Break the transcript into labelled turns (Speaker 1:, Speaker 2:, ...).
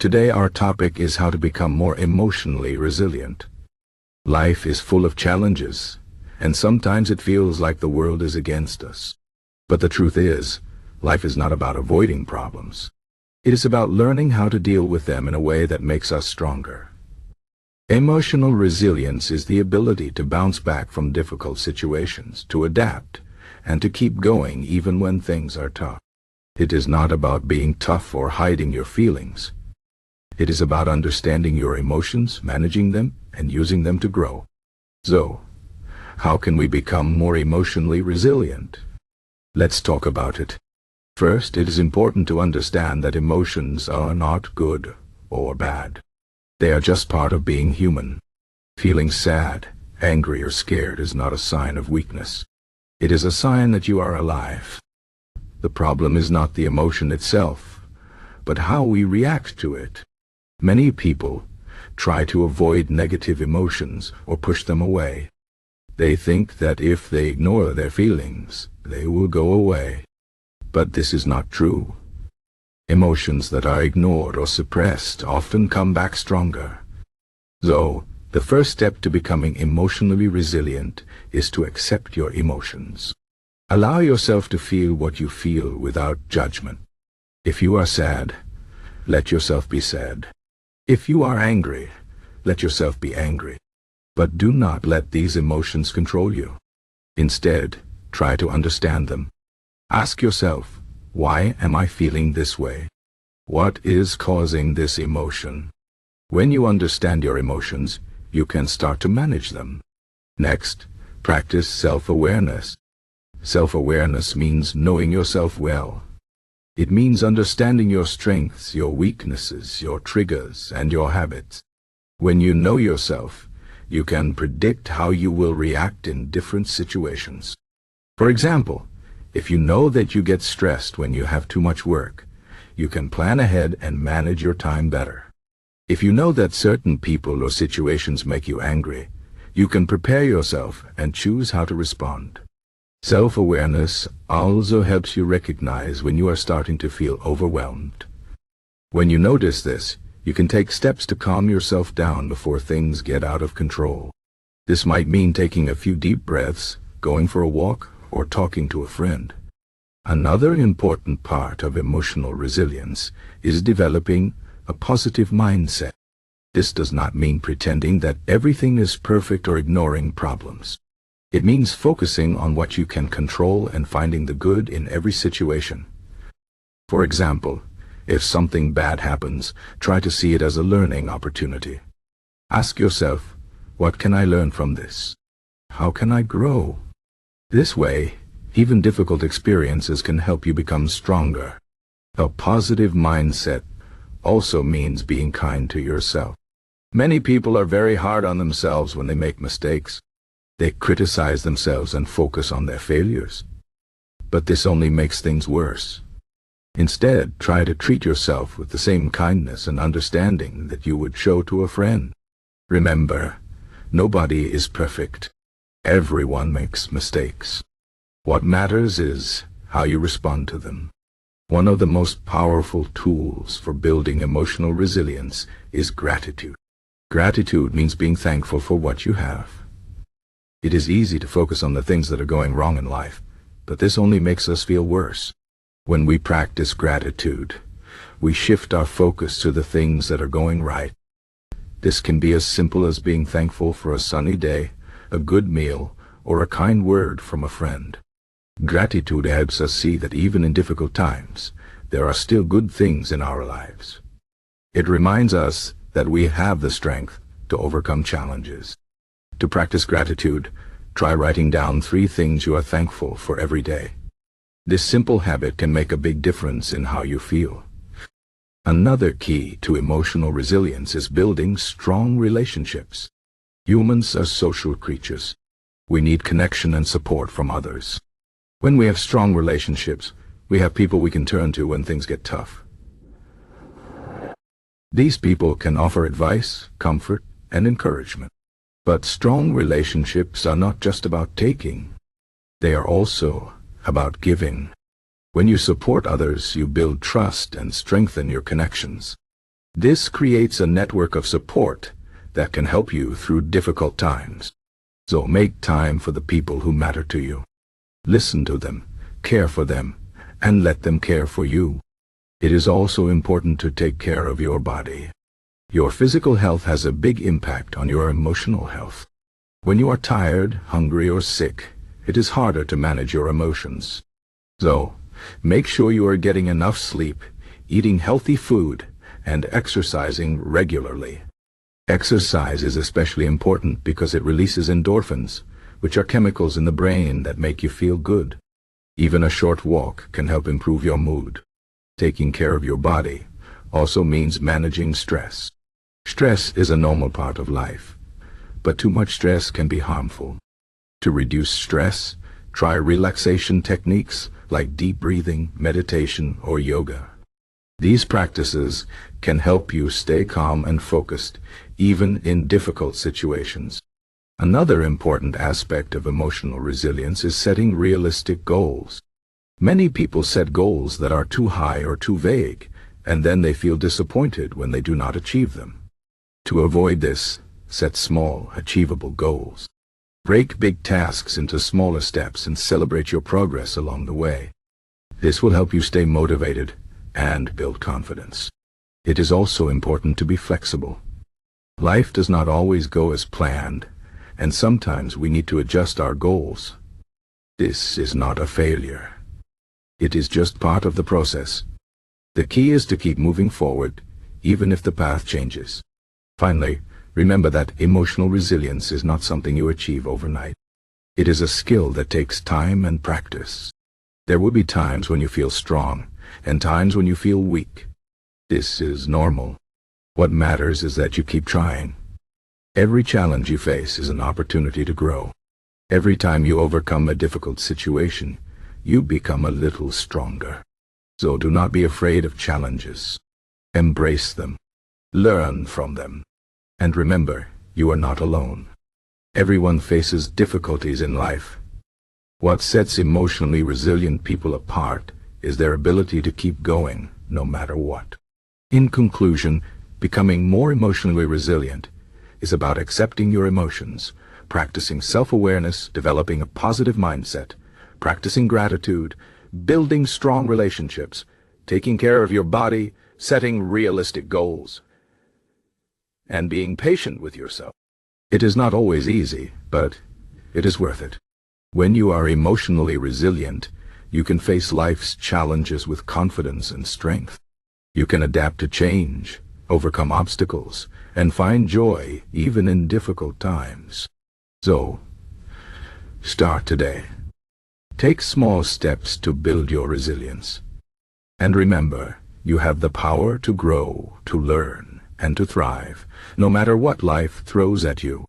Speaker 1: Today our topic is how to become more emotionally resilient. Life is full of challenges, and sometimes it feels like the world is against us. But the truth is, life is not about avoiding problems. It is about learning how to deal with them in a way that makes us stronger. Emotional resilience is the ability to bounce back from difficult situations, to adapt, and to keep going even when things are tough. It is not about being tough or hiding your feelings. It is about understanding your emotions, managing them, and using them to grow. So, how can we become more emotionally resilient? Let's talk about it. First, it is important to understand that emotions are not good or bad. They are just part of being human. Feeling sad, angry, or scared is not a sign of weakness. It is a sign that you are alive. The problem is not the emotion itself, but how we react to it. Many people try to avoid negative emotions or push them away. They think that if they ignore their feelings, they will go away. But this is not true. Emotions that are ignored or suppressed often come back stronger. So, the first step to becoming emotionally resilient is to accept your emotions. Allow yourself to feel what you feel without judgment. If you are sad, let yourself be sad. If you are angry, let yourself be angry. But do not let these emotions control you. Instead, try to understand them. Ask yourself, why am I feeling this way? What is causing this emotion? When you understand your emotions, you can start to manage them. Next, practice self-awareness. Self-awareness means knowing yourself well. It means understanding your strengths, your weaknesses, your triggers, and your habits. When you know yourself, you can predict how you will react in different situations. For example, if you know that you get stressed when you have too much work, you can plan ahead and manage your time better. If you know that certain people or situations make you angry, you can prepare yourself and choose how to respond. Self-awareness also helps you recognize when you are starting to feel overwhelmed. When you notice this, you can take steps to calm yourself down before things get out of control. This might mean taking a few deep breaths, going for a walk, or talking to a friend. Another important part of emotional resilience is developing a positive mindset. This does not mean pretending that everything is perfect or ignoring problems. It means focusing on what you can control and finding the good in every situation. For example, if something bad happens, try to see it as a learning opportunity. Ask yourself, what can I learn from this? How can I grow? This way, even difficult experiences can help you become stronger. A positive mindset also means being kind to yourself. Many people are very hard on themselves when they make mistakes. They criticize themselves and focus on their failures. But this only makes things worse. Instead, try to treat yourself with the same kindness and understanding that you would show to a friend. Remember, nobody is perfect. Everyone makes mistakes. What matters is how you respond to them. One of the most powerful tools for building emotional resilience is gratitude. Gratitude means being thankful for what you have. It is easy to focus on the things that are going wrong in life, but this only makes us feel worse. When we practice gratitude, we shift our focus to the things that are going right. This can be as simple as being thankful for a sunny day, a good meal, or a kind word from a friend. Gratitude helps us see that even in difficult times, there are still good things in our lives. It reminds us that we have the strength to overcome challenges. To practice gratitude, try writing down 3 things you are thankful for every day. This simple habit can make a big difference in how you feel. Another key to emotional resilience is building strong relationships. Humans are social creatures. We need connection and support from others. When we have strong relationships, we have people we can turn to when things get tough. These people can offer advice, comfort, and encouragement. But strong relationships are not just about taking. They are also about giving. When you support others, you build trust and strengthen your connections. This creates a network of support that can help you through difficult times. So make time for the people who matter to you. Listen to them, care for them, and let them care for you. It is also important to take care of your body. Your physical health has a big impact on your emotional health. When you are tired, hungry, or sick, it is harder to manage your emotions. So, make sure you are getting enough sleep, eating healthy food, and exercising regularly. Exercise is especially important because it releases endorphins, which are chemicals in the brain that make you feel good. Even a short walk can help improve your mood. Taking care of your body also means managing stress. Stress is a normal part of life, but too much stress can be harmful. To reduce stress, try relaxation techniques like deep breathing, meditation, or yoga. These practices can help you stay calm and focused, even in difficult situations. Another important aspect of emotional resilience is setting realistic goals. Many people set goals that are too high or too vague, and then they feel disappointed when they do not achieve them. To avoid this, set small, achievable goals. Break big tasks into smaller steps and celebrate your progress along the way. This will help you stay motivated and build confidence. It is also important to be flexible. Life does not always go as planned, and sometimes we need to adjust our goals. This is not a failure. It is just part of the process. The key is to keep moving forward, even if the path changes. Finally, remember that emotional resilience is not something you achieve overnight. It is a skill that takes time and practice. There will be times when you feel strong, and times when you feel weak. This is normal. What matters is that you keep trying. Every challenge you face is an opportunity to grow. Every time you overcome a difficult situation, you become a little stronger. So do not be afraid of challenges. Embrace them. Learn from them. And remember, you are not alone. Everyone faces difficulties in life. What sets emotionally resilient people apart is their ability to keep going, no matter what. In conclusion, becoming more emotionally resilient is about accepting your emotions, practicing self-awareness, developing a positive mindset, practicing gratitude, building strong relationships, taking care of your body, setting realistic goals, and being patient with yourself. It is not always easy, but it is worth it. When you are emotionally resilient, you can face life's challenges with confidence and strength. You can adapt to change, overcome obstacles, and find joy even in difficult times. So, start today. Take small steps to build your resilience. And remember, you have the power to grow, to learn, and to thrive, no matter what life throws at you.